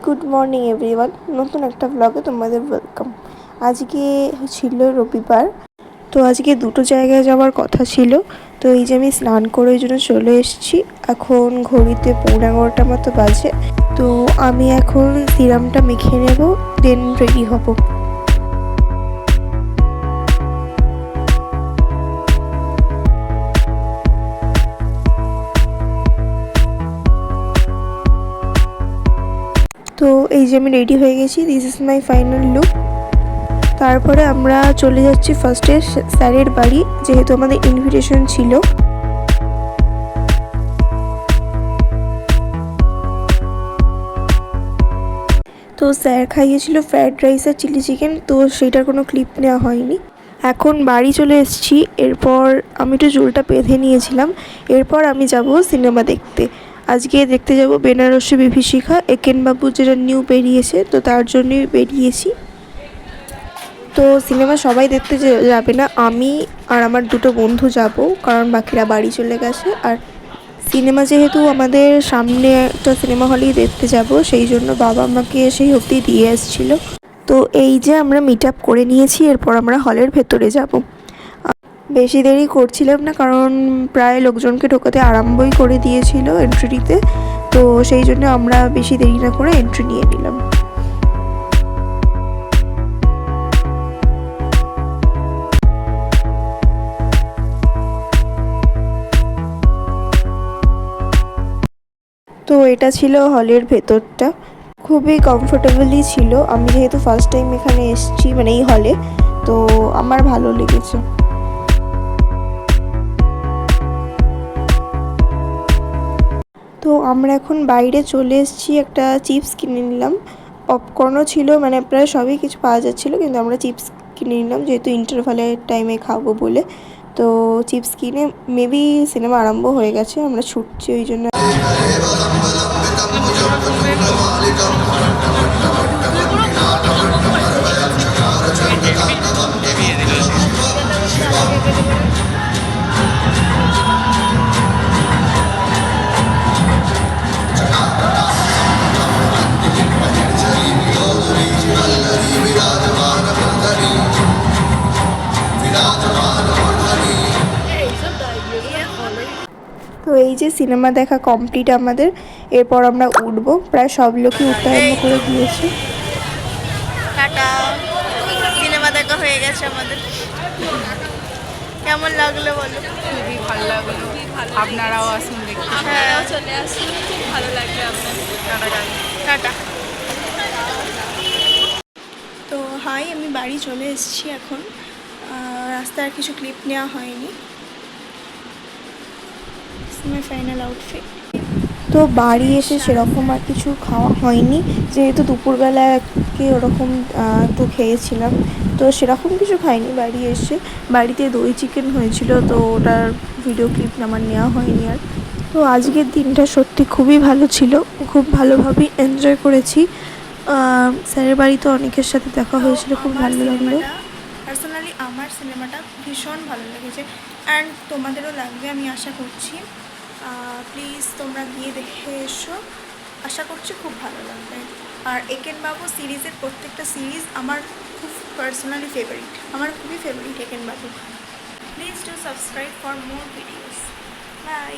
Good morning everyone, নতুন একটা ব্লগে তোমাদের ওয়েলকাম। আজকে ছিল রবিবার, তো আজকে দুটো জায়গায় যাওয়ার কথা ছিল। তো এই যে আমি স্নান করে ওই জন্য চলে এসেছি। এখন ঘড়িতে 11:30 মতো বাজে। তো আমি এখন সিরামটা মেখে নেব, দেন রেডি হব। তো এই যে আমি রেডি হয়ে গেছি, this is my final look. তারপরে আমরা চলে যাচ্ছি ফার্স্টে স্যারের বাড়ি, যেহেতু আমাদের ইনভিটেশন ছিল। তো স্যার খাইয়েছিল ফ্রায়েড রাইস আর চিলি চিকেন, তো সেটার কোনো ক্লিপ নেওয়া হয়নি। এখন বাড়ি চলে এসেছি। এরপর আমি একটু চুলটা বেঁধে নিয়েছিলাম। এরপর আমি যাব সিনেমা দেখতে। আজকে দেখতে যাব বেনারসি বিভীষিকা, একেন বাবু যেটা নিউ বেরিয়েছে, তো তার জন্যই বেরিয়েছি। তো সিনেমা সবাই দেখতে যাবে না, আমি আর আমার দুটো বন্ধু যাব, কারণ বাকিরা বাড়ি চলে গেছে। আর সিনেমা যেহেতু আমাদের সামনে একটা সিনেমা হলেই দেখতে যাব, সেই জন্য বাবা আমাকে সেই অবধি দিয়ে এসেছিল। তো এই যে আমরা মিট আপ করে নিয়েছি, এরপর আমরা হলের ভেতরে যাব। বেশি দেরি করছিলাম না, কারণ প্রায় লোকজনকে ঢোকাতে আরম্ভই করে দিয়েছিল এন্ট্রিতে। তো সেই জন্য আমরা বেশি দেরি না করে এন্ট্রি নিয়ে নিলাম। তো এটা ছিল হলের ভেতরটা, খুবই কমফোর্টেবলই ছিল। আমি যেহেতু ফার্স্ট টাইম এখানে এসেছি, মানে এই হলে, তো আমার ভালো লেগেছে। তো আমরা এখন বাইরে চলে এসেছি, একটা চিপস কিনে নিলাম। পপকর্নও ছিল, মানে প্রায় সবই কিছু পাওয়া যাচ্ছিলো, কিন্তু আমরা চিপস কিনে নিলাম যেহেতু ইন্টারভালের টাইমে খাবো বলে। তো চিপস কিনে মেবি সিনেমা আরম্ভ হয়ে গেছে, আমরা ছুটছি ওই জন্য। তো এই যে সিনেমা দেখা কমপ্লিট আমাদের। এরপর আমরা উঠবো, প্রায় সব লোকই উঠতে আরম্ভ করে দিয়েছে। টাটা, সিনেমা দেখা হয়ে গেছে আমাদের। কেমন লাগলো বলো? খুবই ভালো লাগলো, আপনারাও আসুন দেখতে। আপনারাও চলে আসুন, খুব ভালো লাগবে আপনাদের। টাটা। তো হাই, আমি বাড়ি চলে এসেছি এখন। রাস্তার কিছু ক্লিপ নেওয়া হয়নি। My final outfit. তো বাড়ি এসে সেরকম আর কিছু খাওয়া হয়নি, যেহেতু দুপুরবেলাকে ওরকম একটু খেয়েছিলাম, তো সেরকম কিছু খাইনি। বাড়ি এসে বাড়িতে দই চিকেন হয়েছিল, তো ওটার ভিডিও ক্লিপ আমার নেওয়া হয়নি আর। তো আজকের দিনটা সত্যি খুবই ভালো ছিল, খুব ভালোভাবেই এনজয় করেছি। স্যারের বাড়িতে অনেকের সাথে দেখা হয়েছিল, খুব ভালো লাগলো। পার্সোনালি আমার সিনেমাটা ভীষণ ভালো লেগেছে, অ্যান্ড তোমাদেরও লাগবে আমি আশা করছি। প্লিজ তোমরা গিয়ে দেখে এসো, আশা করছি খুব ভালো লাগবে। আর একেন বাবু সিরিজের প্রত্যেকটা সিরিজ আমার খুব পার্সোনালি ফেভারিট, আমার খুবই favourite Eken Babu. Please do subscribe for more videos. By.